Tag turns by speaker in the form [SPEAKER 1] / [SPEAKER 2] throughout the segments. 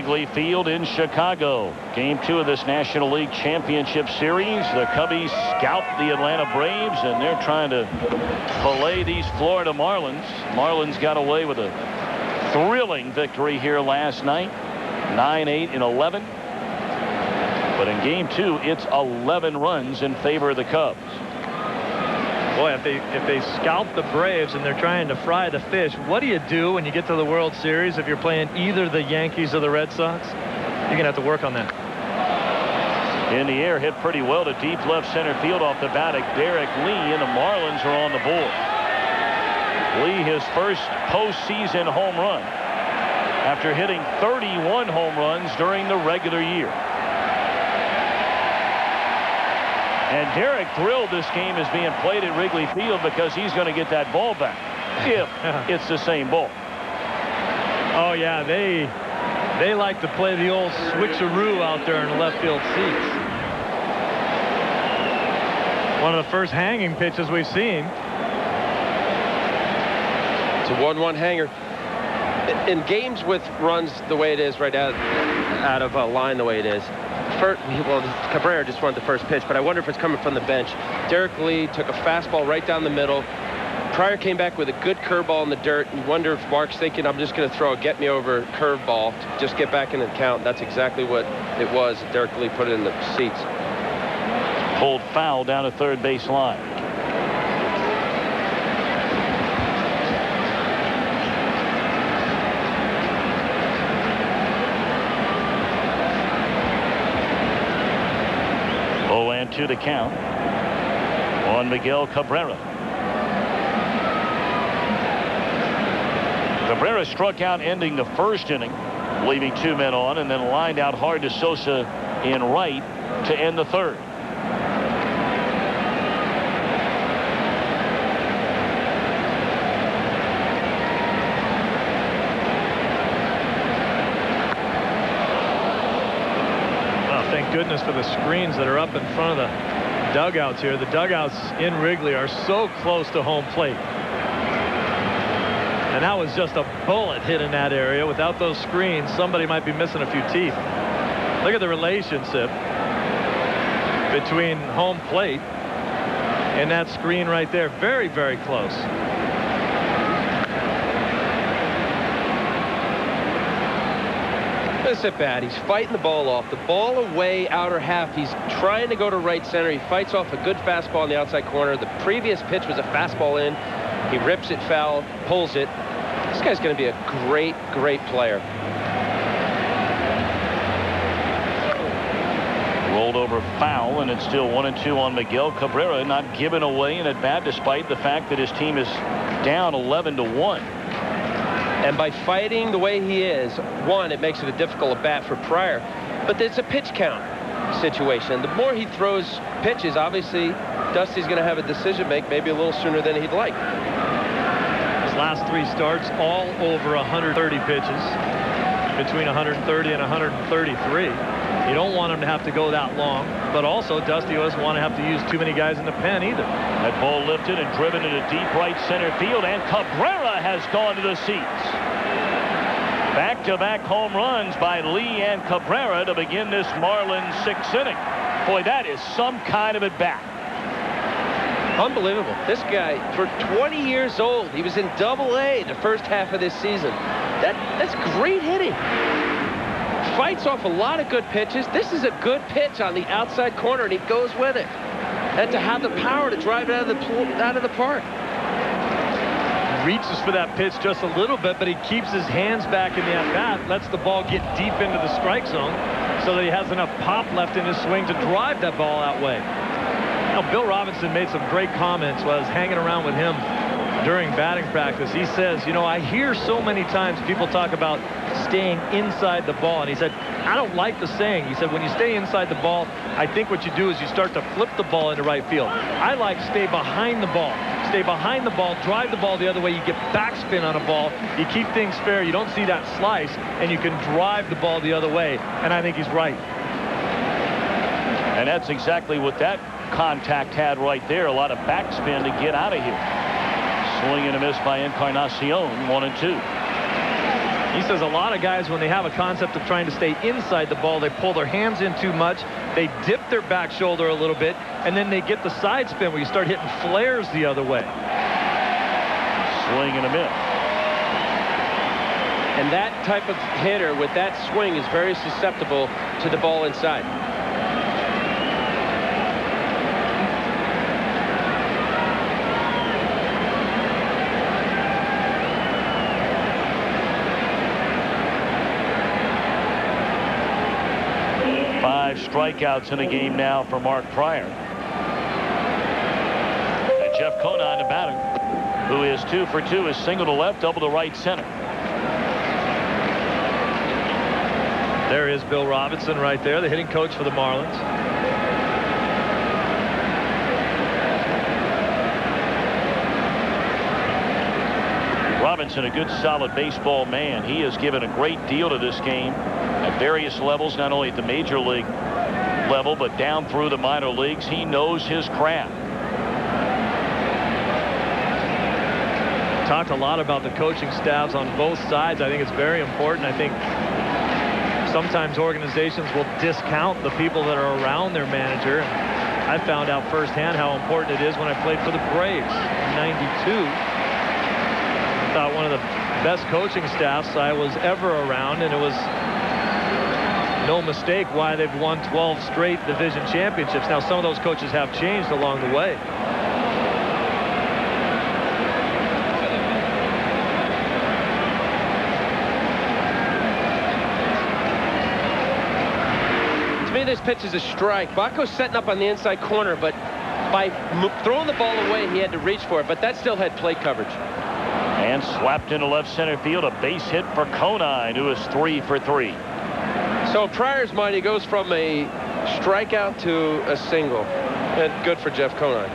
[SPEAKER 1] Wrigley Field in Chicago. Game 2 of this National League Championship Series. The Cubbies scout the Atlanta Braves, and they're trying to fillet these Florida Marlins. Marlins got away with a thrilling victory here last night, 9-8 in 11. But in Game 2, it's 11 runs in favor of the Cubs.
[SPEAKER 2] Boy, if they scalp the Braves and they're trying to fry the fish, what do you do when you get to the World Series if you're playing either the Yankees or the Red Sox? You're going to have to work on that.
[SPEAKER 1] In the air, hit pretty well to deep left center field off the bat of Derek Lee, and the Marlins are on the board. Lee, his first postseason home run after hitting 31 home runs during the regular year. And Derek thrilled this game is being played at Wrigley Field because he's going to get that ball back if it's the same ball.
[SPEAKER 2] Oh, yeah, they like to play the old switcheroo out there in the left field seats. One of the first hanging pitches we've seen.
[SPEAKER 3] It's a 1-1 hanger. In games with runs the way it is right out of line the way it is, well, Cabrera just wanted the first pitch, but I wonder if it's coming from the bench. Derek Lee took a fastball right down the middle. Pryor came back with a good curveball in the dirt. You wonder if Mark's thinking, I'm just going to throw a get-me-over curveball to just get back in the count. That's exactly what it was. Derek Lee put it in the seats.
[SPEAKER 1] Pulled foul down to third base line. To the count on Miguel Cabrera. Cabrera struck out ending the first inning, leaving 2 men on, and then lined out hard to Sosa in right to end the third.
[SPEAKER 2] Goodness for the screens that are up in front of the dugouts here. The dugouts in Wrigley are so close to home plate. And that was just a bullet hit in that area. Without those screens, somebody might be missing a few teeth. Look at the relationship between home plate and that screen right there. Very, very close.
[SPEAKER 3] This at bat, he's fighting the ball off. The ball away, outer half. He's trying to go to right center. He fights off a good fastball in the outside corner. The previous pitch was a fastball in. He rips it foul, pulls it. This guy's going to be a great, great player.
[SPEAKER 1] Rolled over foul, and it's still 1-2 on Miguel Cabrera, not giving away an at bat despite the fact that his team is down 11-1.
[SPEAKER 3] And by fighting the way he is, one, it makes it a difficult at bat for Pryor, but it's a pitch count situation. The more he throws pitches, obviously Dusty's going to have a decision to make maybe a little sooner than he'd like.
[SPEAKER 2] His last 3 starts all over 130 pitches, between 130 and 133. You don't want him to have to go that long, but also Dusty doesn't want to have to use too many guys in the pen either.
[SPEAKER 1] That ball lifted and driven into deep right center field, and Cabrera has gone to the seats. Back-to-back home runs by Lee and Cabrera to begin this Marlins 6th inning. Boy, that is some kind of at bat.
[SPEAKER 3] Unbelievable. This guy, for 20 years old, he was in Double-A the first half of this season. That's great hitting. Fights off a lot of good pitches. This is a good pitch on the outside corner, and he goes with it. And to have the power to drive it out of the park.
[SPEAKER 2] Reaches for that pitch just a little bit, but he keeps his hands back in the at-bat, lets the ball get deep into the strike zone so that he has enough pop left in his swing to drive that ball that way. Now, Bill Robinson made some great comments while I was hanging around with him during batting practice. He says, you know, I hear so many times people talk about staying inside the ball, and he said, I don't like the saying. He said, when you stay inside the ball, I think what you do is you start to flip the ball into right field. I like stay behind the ball. Stay behind the ball, drive the ball the other way. You get backspin on a ball. You keep things fair. You don't see that slice, and you can drive the ball the other way. And I think he's right.
[SPEAKER 1] And that's exactly what that contact had right there. A lot of backspin to get out of here. Swing and a miss by Encarnacion, 1-2.
[SPEAKER 2] He says a lot of guys, when they have a concept of trying to stay inside the ball, they pull their hands in too much, they dip their back shoulder a little bit, and then they get the side spin where you start hitting flares the other way.
[SPEAKER 1] Swing and a miss.
[SPEAKER 3] And that type of hitter with that swing is very susceptible to the ball inside.
[SPEAKER 1] Strikeouts in a game now for Mark Pryor. And Jeff Conine, the batter, who is 2 for 2, is single to left, double to right center.
[SPEAKER 2] There is Bill Robinson right there, the hitting coach for the Marlins.
[SPEAKER 1] Robinson, a good solid baseball man. He has given a great deal to this game at various levels, not only at the major league level, but down through the minor leagues. He knows his craft.
[SPEAKER 2] Talked a lot about the coaching staffs on both sides. I think it's very important. I think sometimes organizations will discount the people that are around their manager. I found out firsthand how important it is when I played for the Braves in '92. I thought one of the best coaching staffs I was ever around, and it was no mistake why they've won 12 straight division championships. Now, some of those coaches have changed along the way.
[SPEAKER 3] To me, this pitch is a strike. Baco's setting up on the inside corner, but by throwing the ball away, he had to reach for it, but that still had plate coverage.
[SPEAKER 1] And slapped into left center field, a base hit for Conine, who is 3 for 3.
[SPEAKER 3] So in Pryor's mind, he goes from a strikeout to a single. And good for Jeff Conine.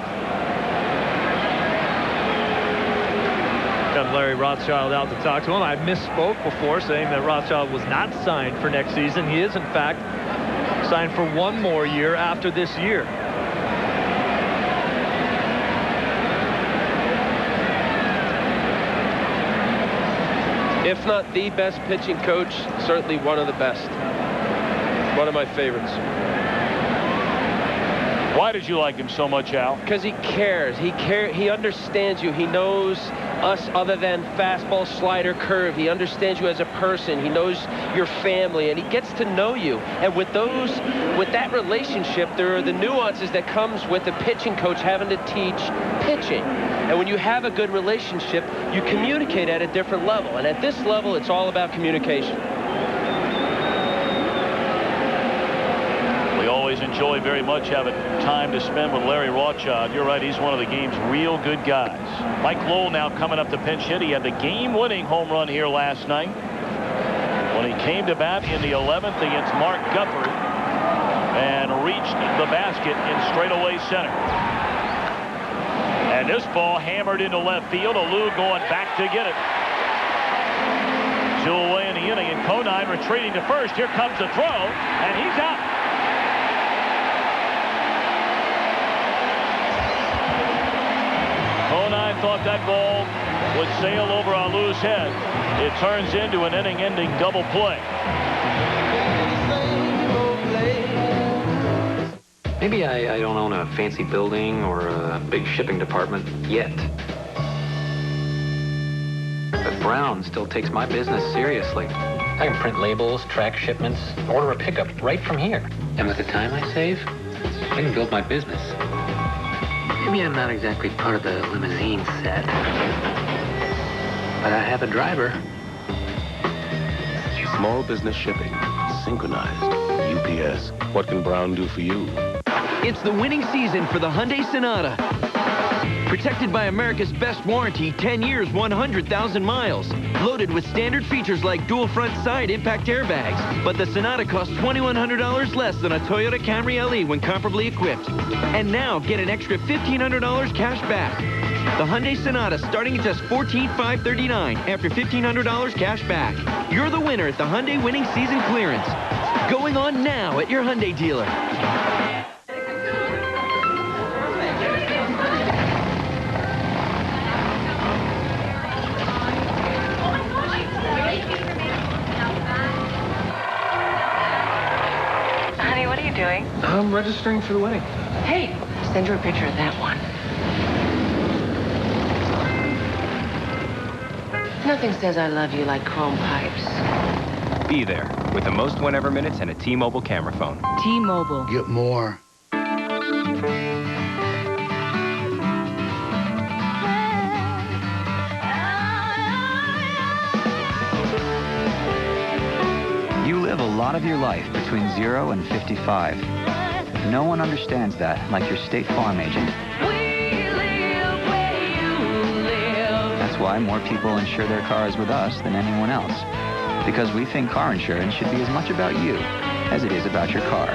[SPEAKER 2] Got Larry Rothschild out to talk to him. I misspoke before saying that Rothschild was not signed for next season. He is, in fact, signed for one more year after this year.
[SPEAKER 3] If not the best pitching coach, certainly one of the best. One of my favorites.
[SPEAKER 1] Why did you like him so much, Al?
[SPEAKER 3] Because he cares. He understands you. He knows us other than fastball, slider, curve. He understands you as a person. He knows your family, and he gets to know you. And with that relationship, there are the nuances that comes with a pitching coach having to teach pitching. And when you have a good relationship, you communicate at a different level. And at this level, it's all about communication.
[SPEAKER 1] We always enjoy very much having time to spend with Larry Rothschild. You're right, he's one of the game's real good guys. Mike Lowell now coming up to pinch hit. He had the game-winning home run here last night when he came to bat in the 11th against Mark Guthrie and reached the basket in straightaway center. And this ball hammered into left field. Alou going back to get it. 2 away in the inning, and Conine retreating to first. Here comes the throw, and he's out. Conine thought that ball would sail over Alou's head. It turns into an inning-ending double play.
[SPEAKER 4] Maybe I don't own a fancy building or a big shipping department yet. But Brown still takes my business seriously. I can print labels, track shipments, order a pickup right from here. And with the time I save, I can build my business. Maybe I'm not exactly part of the limousine set, but I have a driver.
[SPEAKER 5] Small business shipping, synchronized. UPS. What can Brown do for you?
[SPEAKER 6] It's the winning season for the Hyundai Sonata. Protected by America's best warranty, 10 years, 100,000 miles. Loaded with standard features like dual front side impact airbags. But the Sonata costs $2,100 less than a Toyota Camry LE when comparably equipped. And now get an extra $1,500 cash back. The Hyundai Sonata starting at just $14,539 after $1,500 cash back. You're the winner at the Hyundai Winning Season Clearance. Going on now at your Hyundai dealer.
[SPEAKER 7] doing?
[SPEAKER 2] I'm registering for the wedding.
[SPEAKER 7] Hey, send her a picture of that one. Nothing says I love you like chrome pipes.
[SPEAKER 8] Be there with the most whenever minutes and a T-Mobile camera phone.
[SPEAKER 7] T-Mobile.
[SPEAKER 9] Get more.
[SPEAKER 10] You live a lot of your life between 0 and 55. No one understands that like your State Farm agent. That's why more people insure their cars with us than anyone else. Because we think car insurance should be as much about you as it is about your car.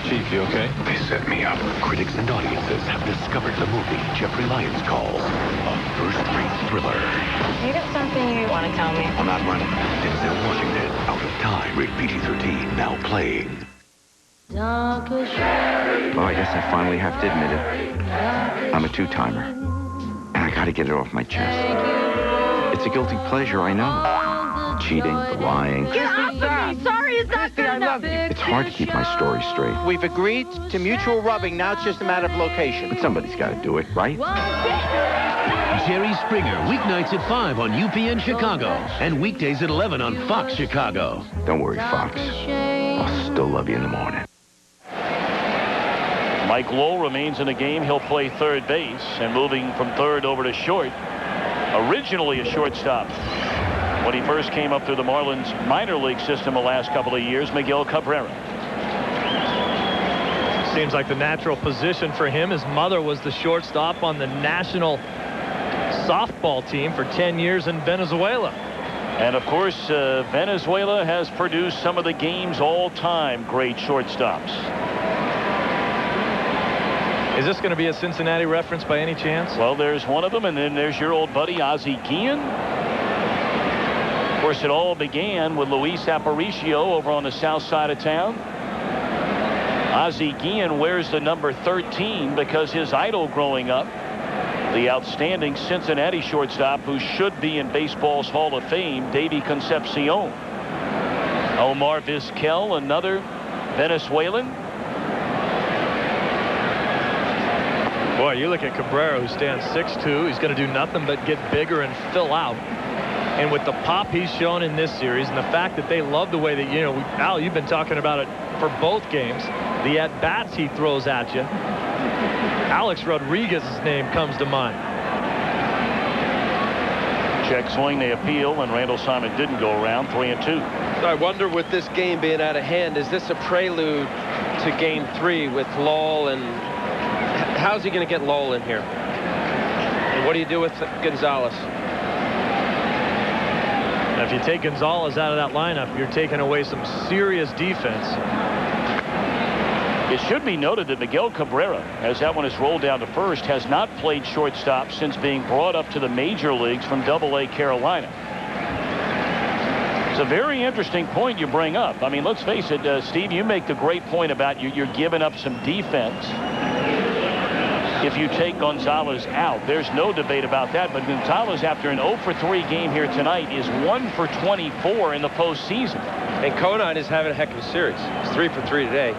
[SPEAKER 5] Chief, you okay? They set me up. Critics and audiences have discovered the movie Jeffrey Lyons calls a first-rate thriller.
[SPEAKER 7] You got something you want to tell me?
[SPEAKER 5] I'm not running. Denzel Washington, Out of Time, rated PG-13, now playing.
[SPEAKER 11] Well, I guess I finally have to admit it. I'm a two-timer. And I gotta get it off my chest. It's a guilty pleasure, I know. Cheating, lying.
[SPEAKER 12] Get off of me! Sorry, is not good enough.
[SPEAKER 11] It's hard to keep my story straight.
[SPEAKER 13] We've agreed to mutual rubbing. Now it's just a matter of location.
[SPEAKER 11] But somebody's gotta do it, right?
[SPEAKER 14] Jerry Springer, weeknights at 5 on UPN Chicago and weekdays at 11 on Fox Chicago.
[SPEAKER 11] Don't worry, Fox. I'll still love you in the morning.
[SPEAKER 1] Mike Lowell remains in the game. He'll play third base, and moving from third over to short. Originally a shortstop. When he first came up through the Marlins minor league system the last couple of years, Miguel Cabrera.
[SPEAKER 2] Seems like the natural position for him. His mother was the shortstop on the national softball team for 10 years in Venezuela.
[SPEAKER 1] And of course, Venezuela has produced some of the game's all-time great shortstops.
[SPEAKER 2] Is this going to be a Cincinnati reference by any chance?
[SPEAKER 1] Well, there's one of them, and then there's your old buddy Ozzie Guillen. Of course, it all began with Luis Aparicio over on the south side of town. Ozzie Guillen wears the number 13 because his idol growing up, the outstanding Cincinnati shortstop who should be in baseball's Hall of Fame, Davy Concepcion. Omar Vizquel, another Venezuelan.
[SPEAKER 2] Boy, you look at Cabrera, who stands 6'2". He's going to do nothing but get bigger and fill out. And with the pop he's shown in this series and the fact that they love the way that, you know, Al, you've been talking about it for both games, the at-bats he throws at you. Alex Rodriguez's name comes to mind.
[SPEAKER 1] Check swing, they appeal, and Randall Simon didn't go around. 3-2.
[SPEAKER 3] I wonder, with this game being out of hand, is this a prelude to game 3 with Lowell, and how's he going to get Lowell in here? And what do you do with Gonzalez?
[SPEAKER 2] If you take Gonzalez out of that lineup, you're taking away some serious defense.
[SPEAKER 1] It should be noted that Miguel Cabrera, as that one is rolled down to first, has not played shortstop since being brought up to the major leagues from Double-A Carolina. It's a very interesting point you bring up. I mean, let's face it, Steve, you make the great point about you're giving up some defense if you take Gonzalez out. There's no debate about that, but Gonzalez, after an 0-for-3 game here tonight, is 1-for-24 in the postseason.
[SPEAKER 3] And Conine is having a heck of a series. He's 3-for-3 today.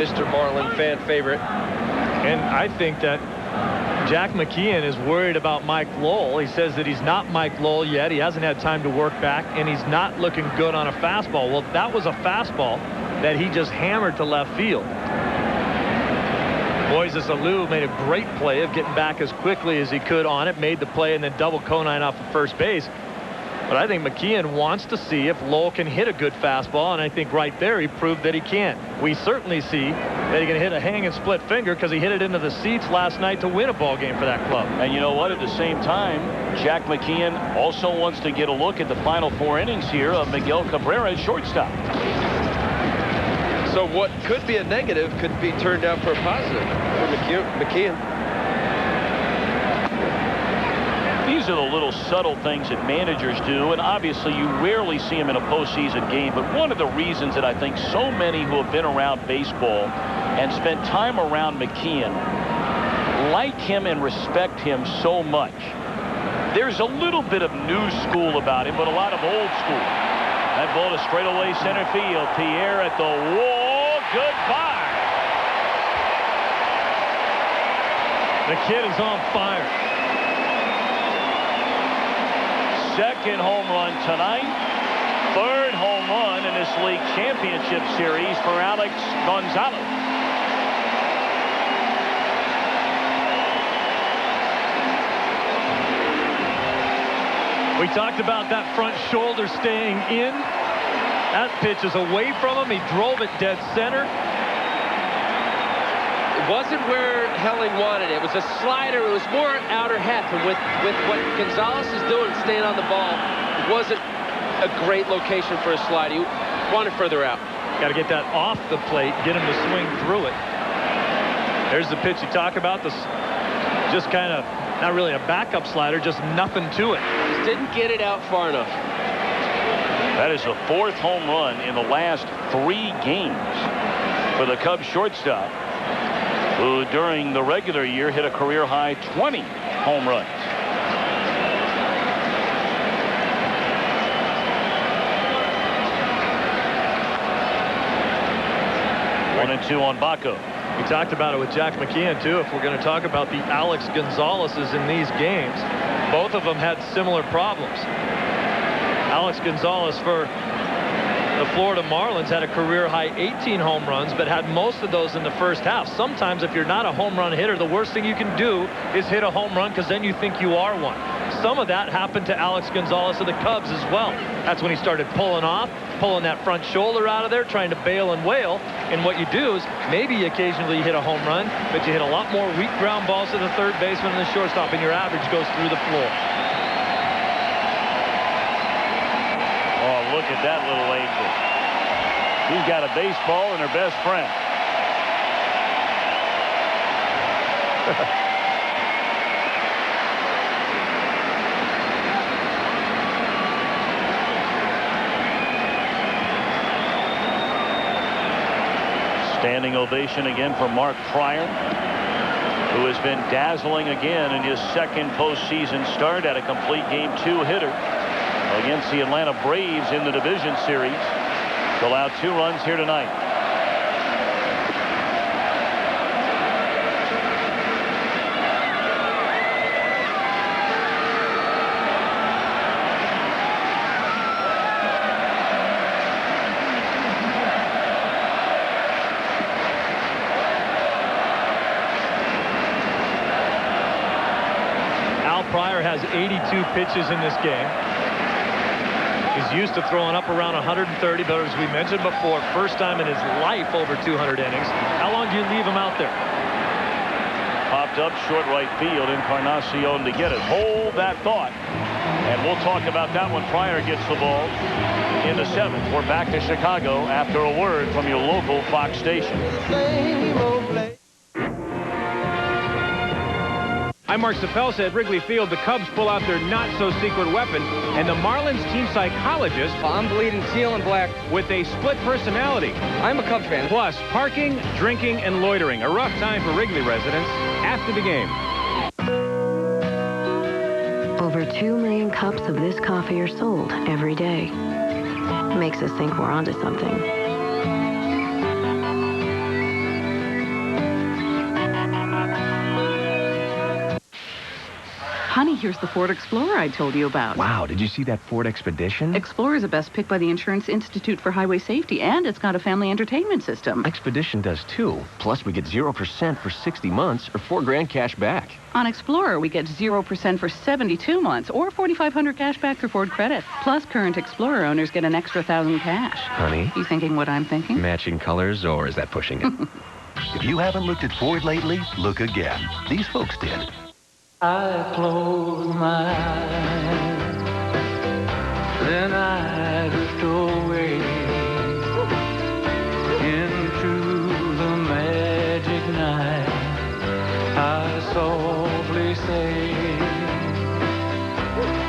[SPEAKER 3] Mr. Marlin fan favorite.
[SPEAKER 2] And I think that Jack McKeon is worried about Mike Lowell. He says that he's not Mike Lowell yet. He hasn't had time to work back, and he's not looking good on a fastball. Well, that was a fastball that he just hammered to left field. Moises Alou made a great play of getting back as quickly as he could on it, made the play, and then doubled Conine off of first base. But I think McKeon wants to see if Lowell can hit a good fastball, and I think right there he proved that he can. We certainly see that he can hit a hanging split finger because he hit it into the seats last night to win a ball game for that club.
[SPEAKER 1] And you know what? At the same time, Jack McKeon also wants to get a look at the final 4 innings here of Miguel Cabrera at shortstop.
[SPEAKER 3] So what could be a negative could be turned out for a positive for McKeon.
[SPEAKER 1] These are the little subtle things that managers do, and obviously you rarely see them in a postseason game. But one of the reasons that I think so many who have been around baseball and spent time around McKeon like him and respect him so much, there's a little bit of new school about him, but a lot of old school. That ball to straightaway center field. Pierre at the wall. Goodbye.
[SPEAKER 2] The kid is on fire.
[SPEAKER 1] Second home run tonight. Third home run in this league championship series for Alex Gonzalez.
[SPEAKER 2] We talked about that front shoulder staying in. That pitch is away from him. He drove it dead center.
[SPEAKER 3] It wasn't where Helling wanted it. It was a slider. It was more outer half. And with what Gonzalez is doing, staying on the ball, it wasn't a great location for a slide. He wanted further out.
[SPEAKER 2] Got to get that off the plate, get him to swing through it. There's the pitch you talk about. This just kind of not really a backup slider, just nothing to it.
[SPEAKER 3] Just didn't get it out far enough.
[SPEAKER 1] That is the fourth home run in the last 3 games for the Cubs shortstop, who during the regular year hit a career high 20 home runs. One and 2 on Baco.
[SPEAKER 2] We talked about it with Jack McKeon, too. If we're going to talk about the Alex Gonzalez's in these games, both of them had similar problems. Alex Gonzalez for the Florida Marlins had a career-high 18 home runs, but had most of those in the first half. Sometimes if you're not a home run hitter, the worst thing you can do is hit a home run because then you think you are one. Some of that happened to Alex Gonzalez of the Cubs as well. That's when he started pulling that front shoulder out of there, trying to bail and wail. And what you do is maybe you occasionally hit a home run, but you hit a lot more weak ground balls to the third baseman and the shortstop, and your average goes through the floor.
[SPEAKER 1] Oh, look at that little angel. She's got a baseball and her best friend. Standing ovation again for Mark Pryor, who has been dazzling again in his second postseason start at a complete game 2 hitter against the Atlanta Braves in the division series. Allowed 2 runs here tonight.
[SPEAKER 2] Pryor has 82 pitches in this game. He's used to throwing up around 130, but as we mentioned before, first time in his life over 200 innings. How long do you leave him out there?
[SPEAKER 1] Popped up short right field. Encarnacion to get it. Hold that thought. And we'll talk about that when Pryor gets the ball in the 7th. We're back to Chicago after a word from your local Fox station.
[SPEAKER 8] I'm Mark Sapelsa at Wrigley Field. The Cubs pull out their not-so-secret weapon, and the Marlins team psychologist...
[SPEAKER 9] I'm bleeding teal and black.
[SPEAKER 8] ...with a split personality.
[SPEAKER 9] I'm a Cubs fan.
[SPEAKER 8] Plus, parking, drinking, and loitering. A rough time for Wrigley residents after the game.
[SPEAKER 15] Over 2 million cups of this coffee are sold every day. Makes us think we're onto something.
[SPEAKER 16] Honey, here's the Ford Explorer I told you about.
[SPEAKER 8] Wow, did you see that Ford Expedition?
[SPEAKER 16] Explorer is the best pick by the Insurance Institute for Highway Safety, and it's got a family entertainment system.
[SPEAKER 8] Expedition does too. Plus, we get 0% for 60 months or $4,000 cash back.
[SPEAKER 16] On Explorer, we get 0% for 72 months or $4,500 cash back through Ford Credit. Plus, current Explorer owners get an extra $1,000 cash.
[SPEAKER 8] Honey?
[SPEAKER 16] You thinking what I'm thinking?
[SPEAKER 8] Matching colors, or is that pushing it?
[SPEAKER 17] If you haven't looked at Ford lately, look again. These folks did.
[SPEAKER 18] I close my eyes, then I drift away into the magic night. I softly say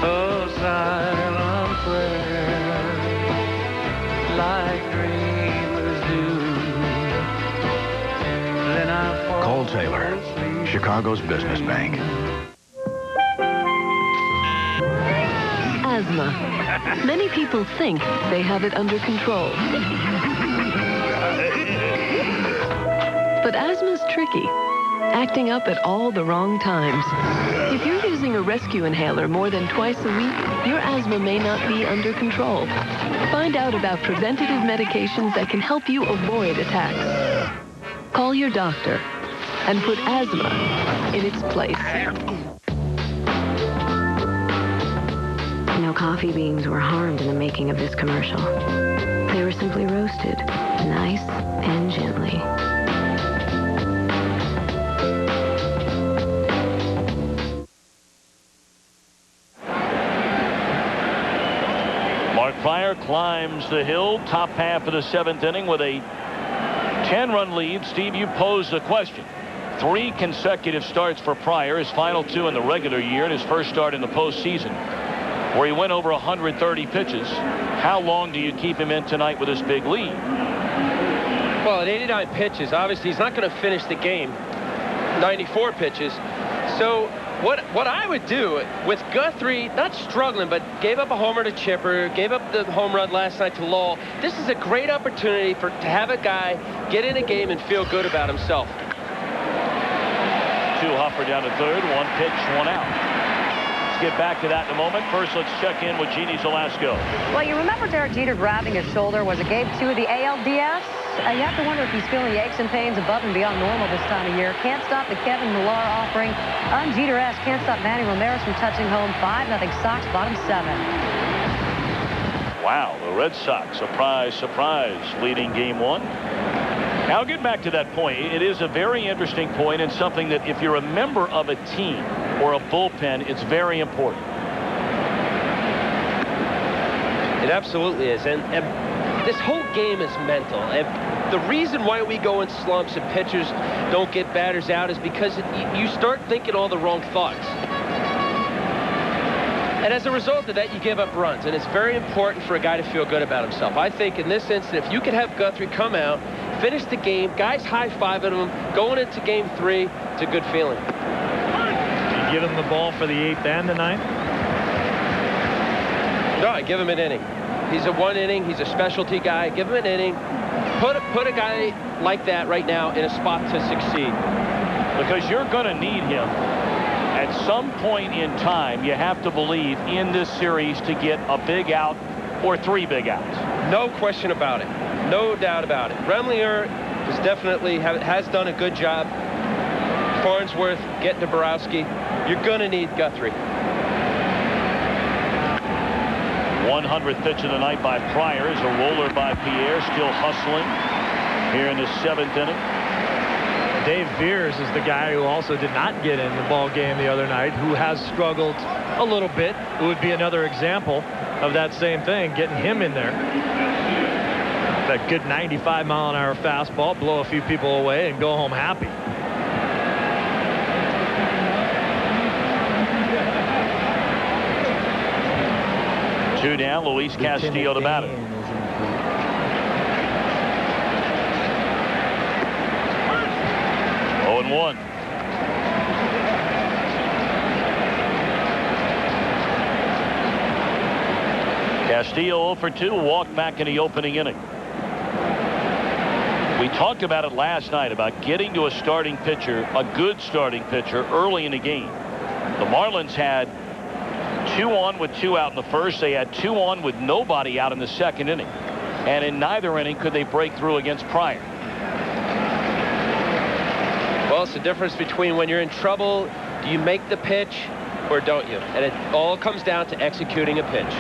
[SPEAKER 18] a silent prayer like dreamers do. Then I fall.
[SPEAKER 17] Cole Taylor, Chicago's business bank.
[SPEAKER 15] Asthma, Many people think they have it under control. But asthma's tricky, acting up at all the wrong times. If you're using a rescue inhaler more than twice a week, your asthma may not be under control. Find out about preventative medications that can help you avoid attacks. Call your doctor and put asthma in its place. No coffee beans were harmed in the making of this commercial. They were simply roasted, nice and gently.
[SPEAKER 1] Pryor climbs the hill, top half of the 7th inning with a 10-run lead. Steve, you posed the question. 3 consecutive starts for Pryor, his final 2 in the regular year and his first start in the postseason, where he went over 130 pitches. How long do you keep him in tonight with this big lead?
[SPEAKER 3] Well, at 89 pitches, obviously he's not going to finish the game. 94 pitches. So what I would do with Guthrie, not struggling, but gave up a homer to Chipper, gave up the home run last night to Lowell. This is a great opportunity to have a guy get in a game and feel good about himself.
[SPEAKER 1] 2 Huffer down to third, 1 pitch, 1 out. Let's get back to that in a moment. First, let's check in with Jeannie Zelasco.
[SPEAKER 19] Well, you remember Derek Jeter grabbing his shoulder. Was it game 2 of the ALDS? You have to wonder if he's feeling the aches and pains above and beyond normal this time of year. Can't stop the Kevin Millar offering. Un-Jeter-esque. Can't stop Manny Ramirez from touching home. 5-0 Sox, bottom 7.
[SPEAKER 1] Wow, the Red Sox, surprise, surprise, leading game 1. Now, get back to that point. It is a very interesting point and something that if you're a member of a team or a bullpen, it's very important.
[SPEAKER 3] It absolutely is. And this whole game is mental. And the reason why we go in slumps and pitchers don't get batters out is because you start thinking all the wrong thoughts. And as a result of that, you give up runs. And it's very important for a guy to feel good about himself. I think in this instance, if you could have Guthrie come out, finish the game, guys high-fiving him, going into game 3, it's a good feeling.
[SPEAKER 2] You give him the ball for the 8th and the 9th?
[SPEAKER 3] No, I give him an inning. He's a 1 inning. He's a specialty guy. Give him an inning. Put a guy like that right now in a spot to succeed.
[SPEAKER 1] Because you're going to need him at some point in time. You have to believe in this series to get a big out or 3 big outs.
[SPEAKER 3] No question about it. No doubt about it. Remlinger has done a good job. Farnsworth getting to Borowski. You're going to need Guthrie.
[SPEAKER 1] 100th pitch of the night by Pryor is a roller by Pierre, still hustling here in the 7th inning.
[SPEAKER 2] Dave Veers is the guy who also did not get in the ball game the other night, who has struggled a little bit. It would be another example of that same thing, getting him in there. That good 95-mile-an-hour fastball, blow a few people away and go home happy.
[SPEAKER 1] Two down, Luis Castillo to batter. Oh, and 1. Castillo 0 for 2, walked back in the opening inning. We talked about it last night about getting to a starting pitcher, a good starting pitcher, early in the game. The Marlins had 2 on with 2 out in the first. They had 2 on with nobody out in the 2nd inning. And in neither inning could they break through against Pryor.
[SPEAKER 3] Well, it's the difference between when you're in trouble, do you make the pitch or don't you? And it all comes down to executing a pitch.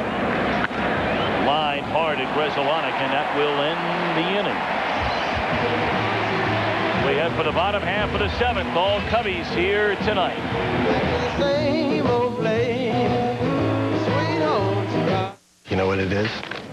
[SPEAKER 1] Line hard at Grzelcyk, and that will end the inning. We head for the bottom half of the 7th. All Cubbies here tonight.
[SPEAKER 20] You know what it is?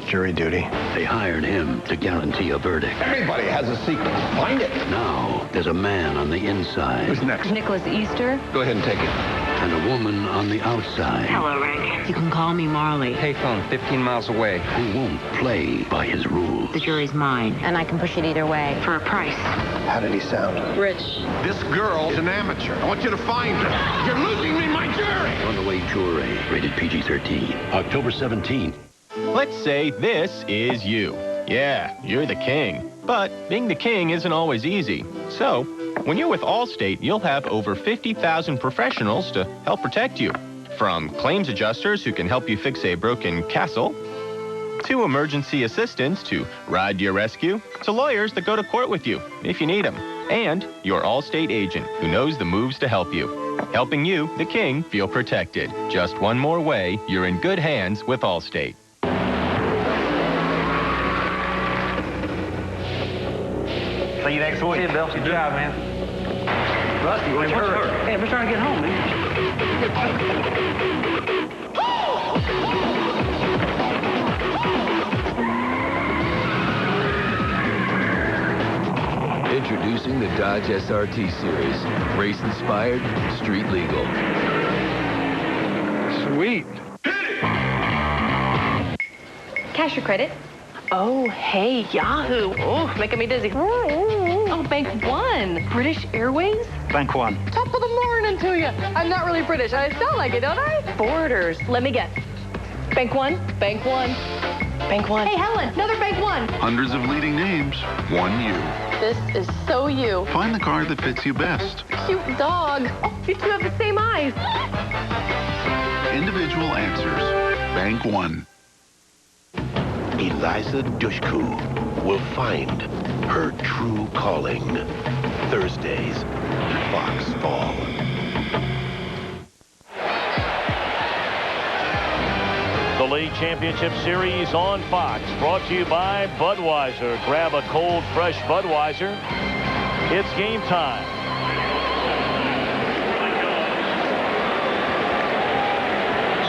[SPEAKER 20] Jury duty.
[SPEAKER 14] They hired him to guarantee a verdict.
[SPEAKER 20] Everybody has a secret. Find it.
[SPEAKER 14] Now, there's a man on the inside.
[SPEAKER 20] Who's next?
[SPEAKER 19] Nicholas Easter.
[SPEAKER 20] Go ahead and take it.
[SPEAKER 14] And a woman on the outside.
[SPEAKER 7] Hello, Rankin. You can call me Marley.
[SPEAKER 9] Payphone 15 miles away.
[SPEAKER 14] Who won't play by his rules.
[SPEAKER 7] The jury's mine. And I can push it either way. For a price.
[SPEAKER 20] How did he sound?
[SPEAKER 7] Rich.
[SPEAKER 20] This girl is an amateur. I want you to find her. You're losing me my jury.
[SPEAKER 14] Runaway Jury, rated PG-13. October 17th.
[SPEAKER 21] Let's say this is you. Yeah, you're the king. But being the king isn't always easy. So, when you're with Allstate, you'll have over 50,000 professionals to help protect you. From claims adjusters who can help you fix a broken castle, to emergency assistants to ride to your rescue, to lawyers that go to court with you if you need them, and your Allstate agent who knows the moves to help you. Helping you, the king, feel protected. Just one more way you're in good hands with Allstate.
[SPEAKER 22] See you next week. Bill. Good job, man. Rusty, what's your hurry? Hey, I'm just trying to get home, man.
[SPEAKER 14] Introducing the Dodge SRT Series. Race-inspired, street legal.
[SPEAKER 22] Sweet.
[SPEAKER 12] Cash or credit? Oh, hey, Yahoo. Oh, making me dizzy. Oh, Bank One. British Airways?
[SPEAKER 22] Bank One.
[SPEAKER 12] Top of the morning to you. I'm not really British. I sound like it, don't I? Borders. Let me guess. Bank One? Bank One. Bank One. Hey, Helen, another Bank One.
[SPEAKER 17] Hundreds of leading names, one you.
[SPEAKER 12] This is so you.
[SPEAKER 17] Find the car that fits you best.
[SPEAKER 12] Cute dog. Oh, you two have the same eyes.
[SPEAKER 17] Individual answers. Bank One.
[SPEAKER 5] Eliza Dushku will find her true calling. Thursdays, Fox Fall.
[SPEAKER 1] The League Championship Series on Fox, brought to you by Budweiser. Grab a cold, fresh Budweiser. It's game time.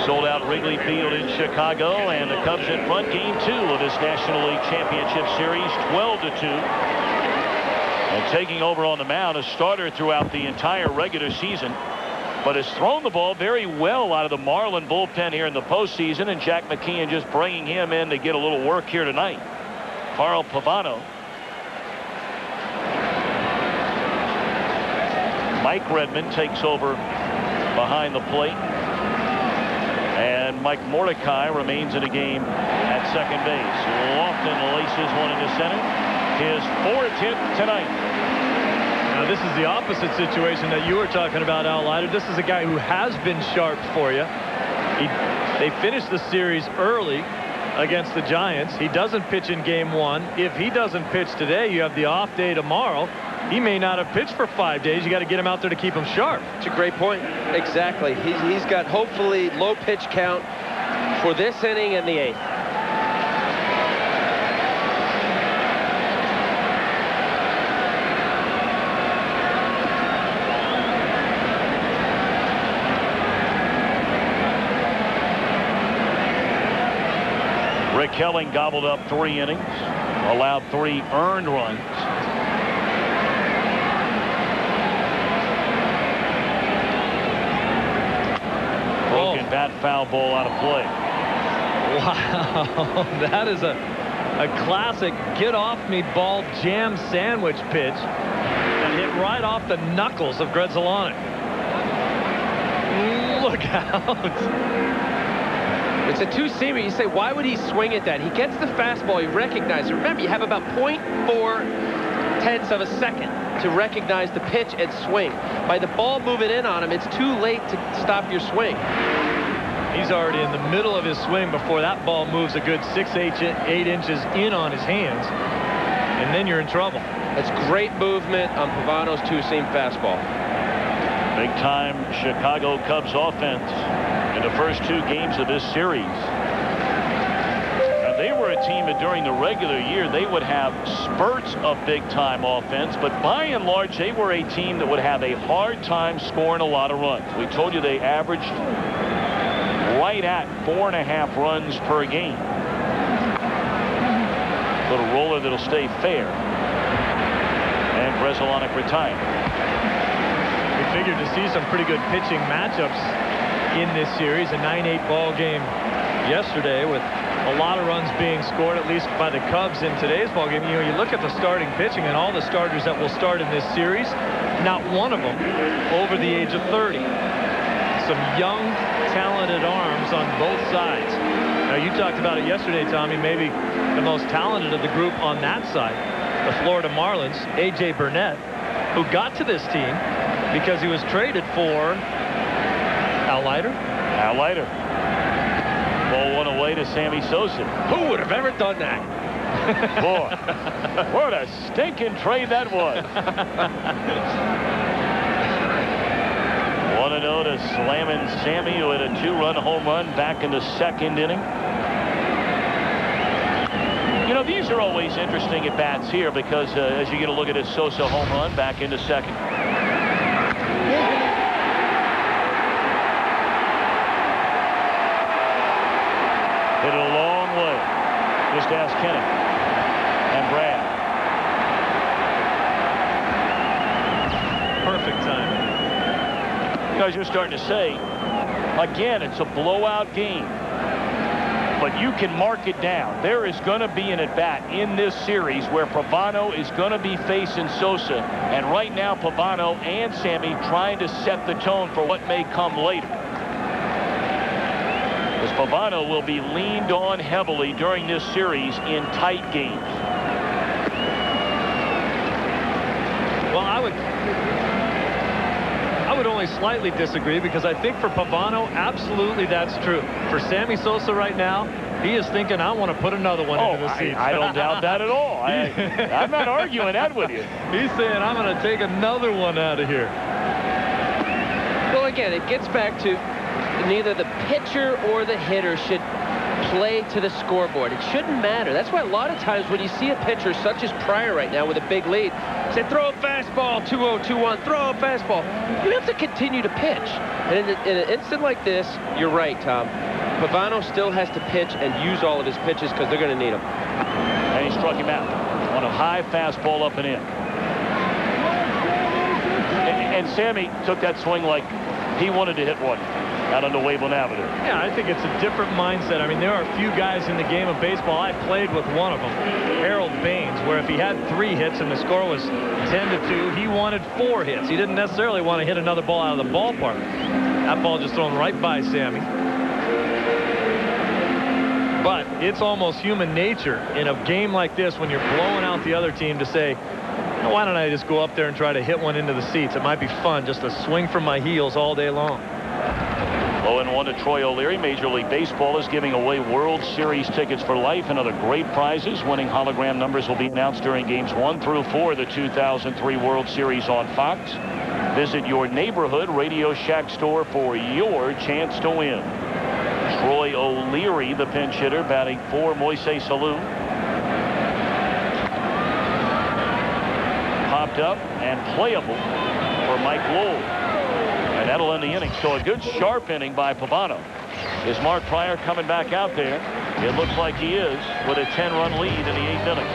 [SPEAKER 1] Sold out Wrigley Field in Chicago, and the Cubs in front. Game 2 of this National League Championship Series, 12-2. And taking over on the mound, a starter throughout the entire regular season, but has thrown the ball very well out of the Marlin bullpen here in the postseason, and Jack McKeon just bringing him in to get a little work here tonight. Carl Pavano. Mike Redmond takes over behind the plate. And Mike Mordecai remains in the game at second base. Lofton laces one into center. His 4th hit tonight.
[SPEAKER 2] Now, this is the opposite situation that you were talking about, Al Leiter. This is a guy who has been sharp for you. They finished the series early against the Giants. He doesn't pitch in game 1. If he doesn't pitch today, you have the off day tomorrow. He may not have pitched for 5 days. You got to get him out there to keep him sharp.
[SPEAKER 3] It's a great point. Exactly. He's got hopefully low pitch count for this inning and the 8th.
[SPEAKER 1] Rick Helling gobbled up 3 innings, allowed 3 earned runs. Broken bat, foul ball out of play.
[SPEAKER 2] Wow, that is a classic get-off-me ball jam sandwich pitch that hit right off the knuckles of Grzelcyk. Look out.
[SPEAKER 3] It's a 2-seamer. You say, why would he swing at that? He gets the fastball. He recognizes it. Remember, you have about 0.4 of a second to recognize the pitch and swing. By the ball moving in on him, it's too late to stop your swing.
[SPEAKER 2] He's already in the middle of his swing before that ball moves a good 6-8 inches in on his hands, and then you're in trouble.
[SPEAKER 3] That's great movement on Pavano's 2-seam fastball.
[SPEAKER 1] Big-time Chicago Cubs offense in the first 2 games of this series. And they were a team that during the regular year, they would have spurts of big-time offense, but by and large, they were a team that would have a hard time scoring a lot of runs. We told you they averaged right at 4.5 runs per game. Little roller that'll stay fair. And Grzelcyk retired.
[SPEAKER 2] We figured to see some pretty good pitching matchups in this series. A 9-8 ball game yesterday with a lot of runs being scored, at least by the Cubs in today's ball game. You know, you look at the starting pitching and all the starters that will start in this series, not one of them over the age of 30. Some young, talented arms on both sides. Now, You talked about it yesterday, Tommy. Maybe the most talented of the group on that side, the Florida Marlins, A.J. Burnett, who got to this team because he was traded for Al Leiter.
[SPEAKER 1] Al Leiter. Ball one away to Sammy Sosa.
[SPEAKER 2] Who would have ever done that?
[SPEAKER 1] Boy, what a stinking trade that was. 1-0 to Slammin' Sammy, who had a 2-run home run back in the second inning. You know, these are always interesting at bats here because as you get a look at his Sosa home run back into second. Hit it a long way. Just ask Kenny and Brad.
[SPEAKER 2] Perfect time.
[SPEAKER 1] You know, as you're starting to say, again, it's a blowout game. But you can mark it down. There is going to be an at-bat in this series where Pavano is going to be facing Sosa. And right now, Pavano and Sammy trying to set the tone for what may come later. As Pavano will be leaned on heavily during this series in tight games.
[SPEAKER 2] Well, I would only slightly disagree because I think for Pavano, absolutely that's true. For Sammy Sosa right now, he is thinking, I want to put another one into the seats.
[SPEAKER 1] I don't doubt that at all. I'm not arguing that with you.
[SPEAKER 2] He's saying, I'm going to take another one out of here.
[SPEAKER 3] Well, again, it gets back to neither the pitcher or the hitter should play to the scoreboard. It shouldn't matter. That's why a lot of times when you see a pitcher such as Pryor right now with a big lead, say throw a fastball, 2-0, 2-1, throw a fastball. You have to continue to pitch. And in an instant like this, you're right, Tom. Pavano still has to pitch and use all of his pitches because they're going to need them.
[SPEAKER 1] And he struck him out on a high fastball up and in. And Sammy took that swing like he wanted to hit one out on the Waveland Avenue.
[SPEAKER 2] Yeah, I think it's a different mindset. I mean, there are a few guys in the game of baseball. I played with one of them, Harold Baines, where if he had 3 hits and the score was 10-2, he wanted 4 hits. He didn't necessarily want to hit another ball out of the ballpark. That ball just thrown right by Sammy. But it's almost human nature in a game like this when you're blowing out the other team to say, why don't I just go up there and try to hit one into the seats? It might be fun just to swing from my heels all day long.
[SPEAKER 1] 0-1 to Troy O'Leary. Major League Baseball is giving away World Series tickets for life and other great prizes. Winning hologram numbers will be announced during games 1 through 4 of the 2003 World Series on Fox. Visit your neighborhood Radio Shack store for your chance to win. Troy O'Leary, the pinch hitter, batting for Moises Alou. Popped up and playable for Mike Lowell. And that'll end the inning. So a good sharp inning by Pavano. Is Mark Pryor coming back out there? It looks like he is with a 10-run lead in the 8th inning.